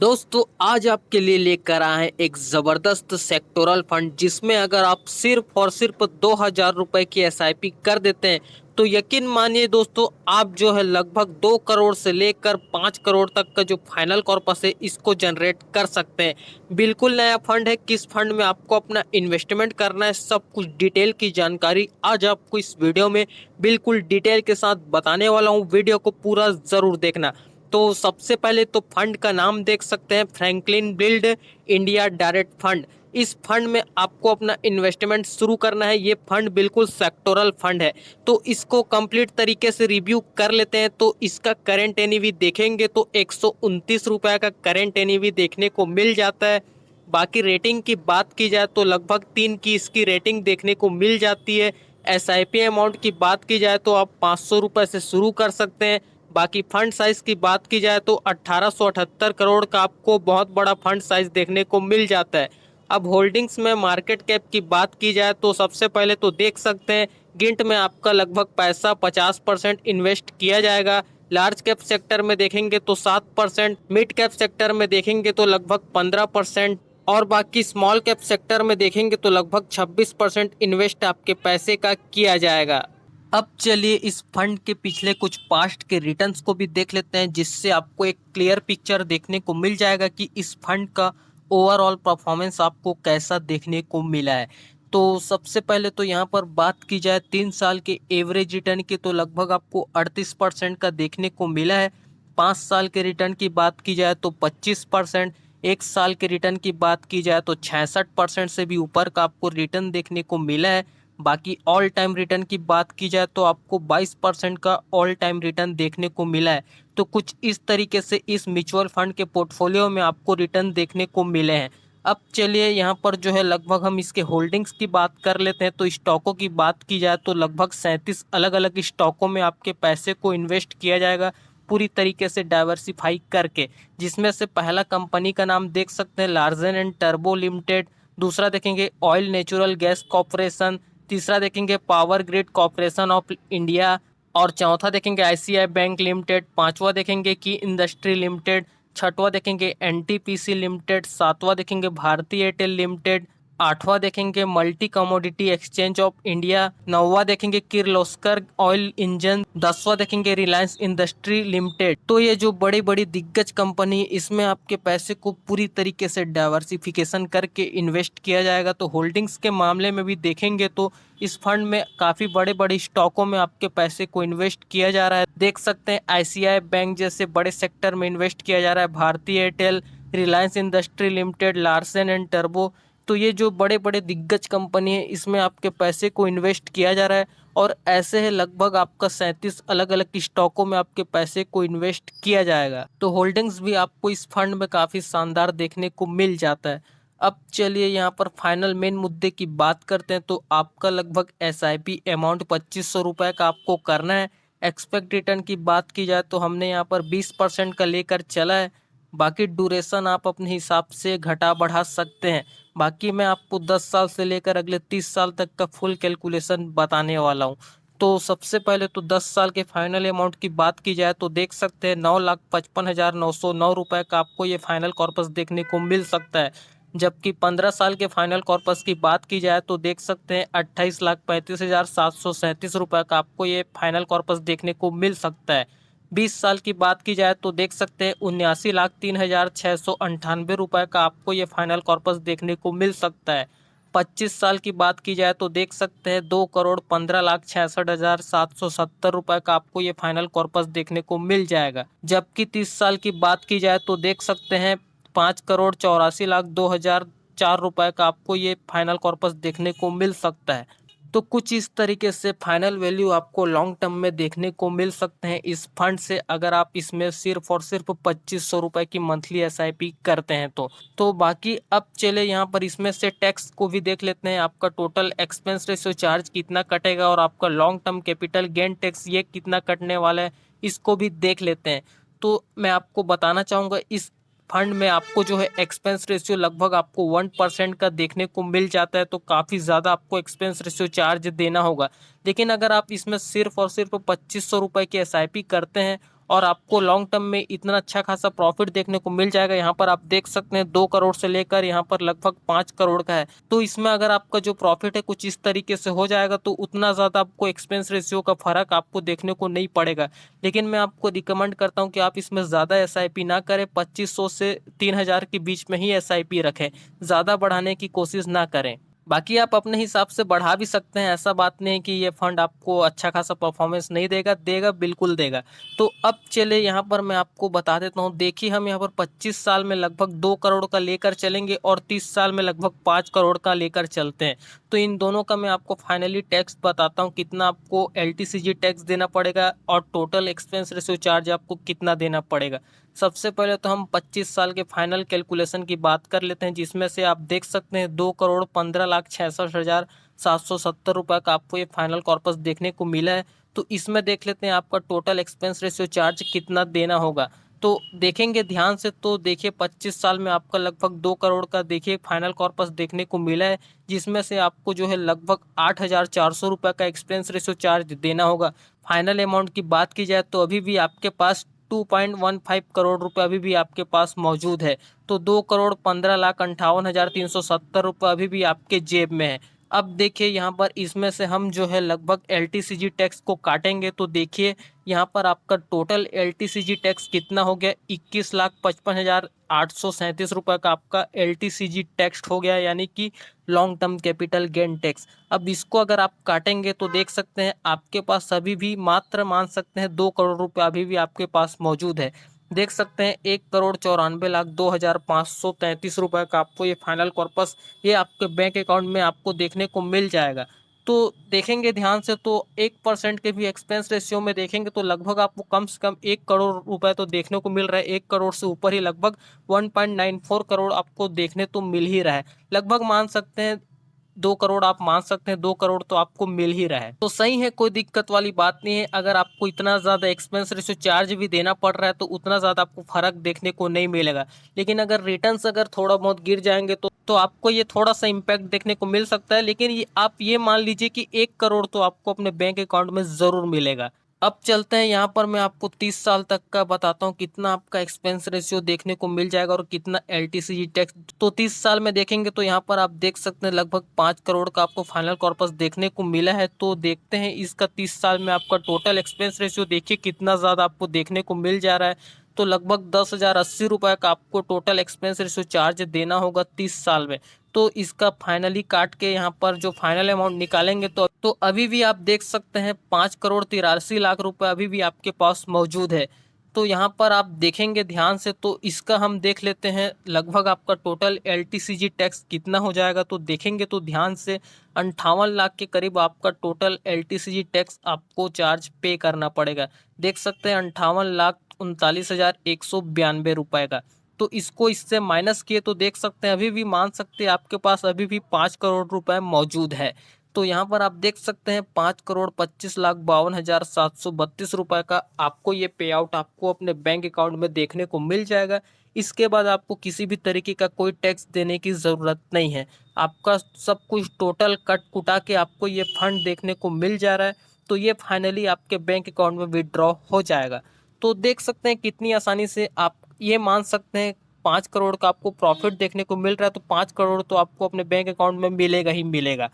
दोस्तों आज आपके लिए लेकर आए हैं एक जबरदस्त सेक्टोरल फंड जिसमें अगर आप सिर्फ और सिर्फ 2,000 रुपए की एसआईपी कर देते हैं तो यकीन मानिए दोस्तों आप जो है लगभग 2 करोड़ से लेकर 5 करोड़ तक का जो फाइनल कॉर्पस है इसको जनरेट कर सकते हैं। बिल्कुल नया फंड है। किस फंड में आपको अपना इन्वेस्टमेंट करना है सब कुछ डिटेल की जानकारी आज आपको इस वीडियो में बिल्कुल डिटेल के साथ बताने वाला हूँ। वीडियो को पूरा जरूर देखना। तो सबसे पहले तो फंड का नाम देख सकते हैं, Franklin build India direct fund. इस फंड में आपको अपना इन्वेस्टमेंट शुरू करना है। ये फंड बिल्कुल सेक्टोरल फंड है। तो इसको कंप्लीट तरीके से रिव्यू कर लेते हैं। तो इसका करंट एनईवी देखेंगे तो 129 रुपये का करंट एनईवी देखने को मिल जाता है। बाकी रेटिंग की बात की जाए तो लगभग 3 की इसकी रेटिंग देखने को मिल जाती है। एसआईपी अमाउंट की बात की जाए तो आप 500 रुपये से शुरू कर सकते हैं। बाकी फंड साइज की बात की जाए तो 1878 करोड़ का आपको बहुत बड़ा फंड साइज देखने को मिल जाता है। अब होल्डिंग्स में मार्केट कैप की बात की जाए तो सबसे पहले तो देख सकते हैं गिंट में आपका लगभग पैसा 50% इन्वेस्ट किया जाएगा। लार्ज कैप सेक्टर में देखेंगे तो 7%, मिड कैप सेक्टर में देखेंगे तो लगभग 15% और बाकी स्मॉल कैप सेक्टर में देखेंगे तो लगभग 26% इन्वेस्ट आपके पैसे का किया जाएगा। अब चलिए इस फंड के पिछले कुछ पास्ट के रिटर्न्स को भी देख लेते हैं जिससे आपको एक क्लियर पिक्चर देखने को मिल जाएगा कि इस फंड का ओवरऑल परफॉर्मेंस आपको कैसा देखने को मिला है। तो सबसे पहले तो यहाँ पर बात की जाए 3 साल के एवरेज रिटर्न की तो लगभग आपको 38% का देखने को मिला है। 5 साल के रिटर्न की बात की जाए तो 25%, 1 साल के रिटर्न की बात की जाए तो 66% से भी ऊपर का आपको रिटर्न देखने को मिला है। बाकी ऑल टाइम रिटर्न की बात की जाए तो आपको 22% का ऑल टाइम रिटर्न देखने को मिला है। तो कुछ इस तरीके से इस म्यूचुअल फंड के पोर्टफोलियो में आपको रिटर्न देखने को मिले हैं। अब चलिए यहाँ पर जो है लगभग हम इसके होल्डिंग्स की बात कर लेते हैं। तो स्टॉकों की बात की जाए तो लगभग 37 अलग अलग स्टॉकों में आपके पैसे को इन्वेस्ट किया जाएगा पूरी तरीके से डाइवर्सिफाई करके। जिसमें से पहला कंपनी का नाम देख सकते हैं लार्सन एंड टर्बो लिमिटेड, दूसरा देखेंगे ऑयल नेचुरल गैस कॉरपोरेशन, तीसरा देखेंगे power grid corporation of India और चौथा देखेंगे आईसीआई बैंक लिमिटेड, पांचवा देखेंगे की इंडस्ट्री लिमिटेड, छठवां देखेंगे एनटीपीसी लिमिटेड, सातवां देखेंगे भारती एयरटेल लिमिटेड, आठवां देखेंगे multi commodity exchange of India, नौवां देखेंगे किर्लोस्कर ऑयल इंजन, 10वां देखेंगे रिलायंस इंडस्ट्री लिमिटेड। तो ये जो बड़ी बड़ी दिग्गज कंपनी इसमें आपके पैसे को पूरी तरीके से डाइवर्सिफिकेशन करके इन्वेस्ट किया जाएगा। तो होल्डिंग्स के मामले में भी देखेंगे तो इस फंड में काफी बड़े बड़े स्टॉकों में आपके पैसे को इन्वेस्ट किया जा रहा है। देख सकते हैं आईसीआई बैंक जैसे बड़े सेक्टर में इन्वेस्ट किया जा रहा है, Bharti Airtel, Reliance Industry Limited, Larsen and टर्बो। तो ये जो बड़े बड़े दिग्गज कंपनी है इसमें आपके पैसे को इन्वेस्ट किया जा रहा है और ऐसे है लगभग आपका 37 अलग अलग स्टॉकों में आपके पैसे को इन्वेस्ट किया जाएगा। तो होल्डिंग्स भी आपको इस फंड में काफी शानदार देखने को मिल जाता है। अब चलिए यहाँ पर फाइनल मेन मुद्दे की बात करते हैं। तो आपका लगभग एसआईपी अमाउंट 2500 रुपये का आपको करना है। एक्सपेक्ट रिटर्न की बात की जाए तो हमने यहाँ पर 20% का लेकर चला है। बाकी ड्यूरेशन आप अपने हिसाब से घटा बढ़ा सकते हैं। बाकी मैं आपको 10 साल से लेकर अगले 30 साल तक का फुल कैलकुलेशन बताने वाला हूँ। तो सबसे पहले तो 10 साल के फाइनल अमाउंट की बात की जाए तो देख सकते हैं 9,55,909 रुपये का आपको ये फाइनल कॉर्पस देखने को मिल सकता है। जबकि 15 साल के फाइनल कॉर्पस की बात की जाए तो देख सकते हैं 28,35,737 रुपये का आपको ये फाइनल कॉर्पस देखने को मिल सकता है। 20 साल की बात की जाए तो देख सकते हैं 79,03,698 रुपये का आपको ये फाइनल कॉर्पस देखने को मिल सकता है। 25 साल की बात की जाए तो देख सकते हैं 2,15,66,770 रुपये का आपको ये फाइनल कॉर्पस देखने को मिल जाएगा। जबकि 30 साल की बात की जाए तो देख सकते हैं 5,84,02,004 रुपये का आपको ये फाइनल कॉर्पस देखने को मिल सकता है। तो कुछ इस तरीके से फाइनल वैल्यू आपको लॉन्ग टर्म में देखने को मिल सकते हैं इस फंड से अगर आप इसमें सिर्फ और सिर्फ 2500 रुपये की मंथली एसआईपी करते हैं तो बाकी अब चले यहाँ पर इसमें से टैक्स को भी देख लेते हैं। आपका टोटल एक्सपेंस रेशियो चार्ज कितना कटेगा और आपका long term capital gain tax ये कितना कटने वाला है इसको भी देख लेते हैं। तो मैं आपको बताना चाहूँगा इस फंड में आपको जो है एक्सपेंस रेशियो लगभग आपको 1% का देखने को मिल जाता है। तो काफ़ी ज़्यादा आपको एक्सपेंस रेशियो चार्ज देना होगा। लेकिन अगर आप इसमें सिर्फ और सिर्फ 2500 रुपये की एसआईपी करते हैं और आपको लॉन्ग टर्म में इतना अच्छा खासा प्रॉफिट देखने को मिल जाएगा। यहाँ पर आप देख सकते हैं 2 करोड़ से लेकर यहाँ पर लगभग 5 करोड़ का है। तो इसमें अगर आपका जो प्रॉफिट है कुछ इस तरीके से हो जाएगा तो उतना ज़्यादा आपको एक्सपेंस रेशियो का फर्क आपको देखने को नहीं पड़ेगा। लेकिन मैं आपको रिकमेंड करता हूँ कि आप इसमें ज़्यादा एसआईपी ना करें, 2500 से 3000 के बीच में ही एसआईपी रखें, ज़्यादा बढ़ाने की कोशिश ना करें। बाकी आप अपने हिसाब से बढ़ा भी सकते हैं, ऐसा बात नहीं है कि ये फंड आपको अच्छा खासा परफॉर्मेंस नहीं देगा, देगा बिल्कुल देगा। तो अब चले यहाँ पर मैं आपको बता देता हूँ। देखिए हम यहाँ पर 25 साल में लगभग 2 करोड़ का लेकर चलेंगे और 30 साल में लगभग 5 करोड़ का लेकर चलते हैं। तो इन दोनों का मैं आपको फाइनली टैक्स बताता हूँ, कितना आपको एलटीसीजी टैक्स देना पड़ेगा और टोटल एक्सपेंस रेशियो चार्ज आपको कितना देना पड़ेगा। सबसे पहले तो हम 25 साल के फाइनल कैलकुलेशन की बात कर लेते हैं, जिसमें से आप देख सकते हैं 2,15,66,770 रुपये का आपको ये फाइनल कॉर्पस देखने को मिला है। तो इसमें देख लेते हैं आपका टोटल एक्सपेंस रेशियो चार्ज कितना देना होगा। तो देखेंगे ध्यान से, तो देखिए 25 साल में आपका लगभग 2 करोड़ का देखिए फाइनल कॉर्पस देखने को मिला है, जिसमें से आपको जो है लगभग 8,400 रुपये का एक्सपेंस रेशियो चार्ज देना होगा। फाइनल अमाउंट की बात की जाए तो अभी भी आपके पास 2.15 करोड़ रुपए अभी भी आपके पास मौजूद है। तो 2,15,58,370 रुपये अभी भी आपके जेब में है। अब देखिए यहाँ पर इसमें से हम जो है लगभग एलटीसीजी टैक्स को काटेंगे तो देखिए यहाँ पर आपका टोटल एलटीसीजी टैक्स कितना हो गया, 21,55,837 रुपये का आपका एलटीसीजी टैक्स हो गया, यानी कि long term capital gain tax. अब इसको अगर आप काटेंगे तो देख सकते हैं आपके पास अभी भी मात्र मान सकते हैं 2 करोड़ रुपए अभी भी आपके पास मौजूद है। देख सकते हैं 1,94,02,533 रुपये का आपको ये फाइनल कॉर्पस ये आपके बैंक अकाउंट में आपको देखने को मिल जाएगा। तो देखेंगे ध्यान से तो 1% के भी एक्सपेंस रेशियो में देखेंगे तो लगभग आपको कम से कम 1 करोड़ रुपए तो देखने को मिल रहा है। 1 करोड़ से ऊपर ही लगभग 1.94 करोड़ आपको देखने तो मिल ही रहा है। लगभग मान सकते हैं 2 करोड़, आप मान सकते हैं 2 करोड़ तो आपको मिल ही रहा है। तो सही है, कोई दिक्कत वाली बात नहीं है। अगर आपको इतना ज्यादा एक्सपेंस रेशियो चार्ज भी देना पड़ रहा है तो उतना ज्यादा आपको फर्क देखने को नहीं मिलेगा। लेकिन अगर रिटर्न्स अगर थोड़ा बहुत गिर जाएंगे तो आपको ये थोड़ा सा इम्पैक्ट देखने को मिल सकता है। लेकिन ये आप ये मान लीजिए कि 1 करोड़ तो आपको अपने बैंक अकाउंट में जरूर मिलेगा। अब चलते हैं यहाँ पर मैं आपको 30 साल तक का बताता हूँ कितना आपका एक्सपेंस रेशियो देखने को मिल जाएगा और कितना एलटीसीजी टैक्स। तो 30 साल में देखेंगे तो यहाँ पर आप देख सकते हैं लगभग 5 करोड़ का आपको फाइनल कॉर्पस देखने को मिला है। तो देखते हैं इसका 30 साल में आपका टोटल एक्सपेंस रेशियो देखिए कितना ज़्यादा आपको देखने को मिल जा रहा है। तो लगभग 10,080 रुपये का आपको टोटल एक्सपेंस रेशियो चार्ज देना होगा 30 साल में। तो इसका फाइनली काट के यहाँ पर जो फाइनल अमाउंट निकालेंगे तो अभी भी आप देख सकते हैं 5,83,00,000 रुपए अभी भी आपके पास मौजूद है। तो यहाँ पर आप देखेंगे ध्यान से तो इसका हम देख लेते हैं लगभग आपका टोटल एलटीसीजी टैक्स कितना हो जाएगा। तो देखेंगे तो ध्यान से 58 लाख के करीब आपका टोटल एलटीसीजी टैक्स आपको चार्ज पे करना पड़ेगा। देख सकते हैं 58,39,192 रुपए का। तो इसको इससे माइनस किए तो देख सकते हैं अभी भी मान सकते हैं आपके पास अभी भी 5 करोड़ रुपए मौजूद है। तो यहाँ पर आप देख सकते हैं 5,25,52,732 रुपए का आपको ये पे आउट आपको अपने बैंक अकाउंट में देखने को मिल जाएगा। इसके बाद आपको किसी भी तरीके का कोई टैक्स देने की ज़रूरत नहीं है। आपका सब कुछ टोटल कट कुटा के आपको ये फंड देखने को मिल जा रहा है। तो ये फाइनली आपके बैंक अकाउंट में विड्रॉ हो जाएगा। तो देख सकते हैं कितनी आसानी से आप ये मान सकते हैं 5 करोड़ का आपको प्रॉफिट देखने को मिल रहा है। तो 5 करोड़ तो आपको अपने बैंक अकाउंट में मिलेगा ही मिलेगा।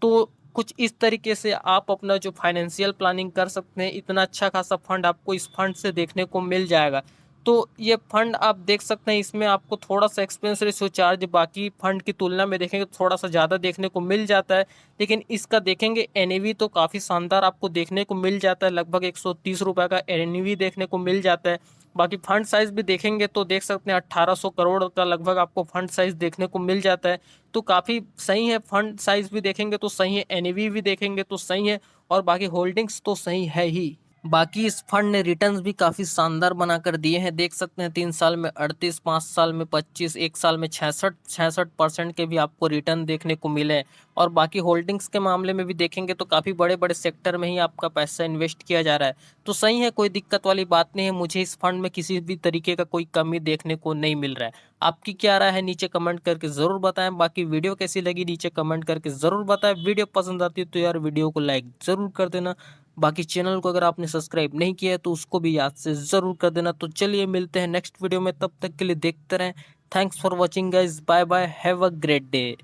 तो कुछ इस तरीके से आप अपना जो फाइनेंशियल प्लानिंग कर सकते हैं। इतना अच्छा खासा फंड आपको इस फंड से देखने को मिल जाएगा। तो ये फंड आप देख सकते हैं इसमें आपको थोड़ा सा एक्सपेंस रेशियो चार्ज बाकी फंड की तुलना में देखेंगे तो थोड़ा सा ज़्यादा देखने को मिल जाता है। लेकिन इसका देखेंगे एनएवी तो काफ़ी शानदार आपको देखने को मिल जाता है, लगभग 130 रुपये का एनएवी देखने को मिल जाता है। बाकी फंड साइज भी देखेंगे तो देख सकते हैं 1800 करोड़ का लगभग आपको फंड साइज देखने को मिल जाता है। तो काफ़ी सही है, फंड साइज भी देखेंगे तो सही है, एनएवी भी देखेंगे तो सही है और बाकी होल्डिंग्स तो सही है ही। बाकी इस फंड ने रिटर्न्स भी काफ़ी शानदार बनाकर दिए हैं। देख सकते हैं 3 साल में 38, 5 साल में 25, 1 साल में 66% के भी आपको रिटर्न देखने को मिले हैं। और बाकी होल्डिंग्स के मामले में भी देखेंगे तो काफ़ी बड़े बड़े सेक्टर में ही आपका पैसा इन्वेस्ट किया जा रहा है। तो सही है, कोई दिक्कत वाली बात नहीं है। मुझे इस फंड में किसी भी तरीके का कोई कमी देखने को नहीं मिल रहा है। आपकी क्या राय है नीचे कमेंट करके ज़रूर बताएं। बाकी वीडियो कैसी लगी नीचे कमेंट करके ज़रूर बताएं। वीडियो पसंद आती है तो यार वीडियो को लाइक ज़रूर कर देना। बाकी चैनल को अगर आपने सब्सक्राइब नहीं किया है तो उसको भी याद से ज़रूर कर देना। तो चलिए मिलते हैं नेक्स्ट वीडियो में, तब तक के लिए देखते रहें। Thanks for watching guys, bye bye, have a great day.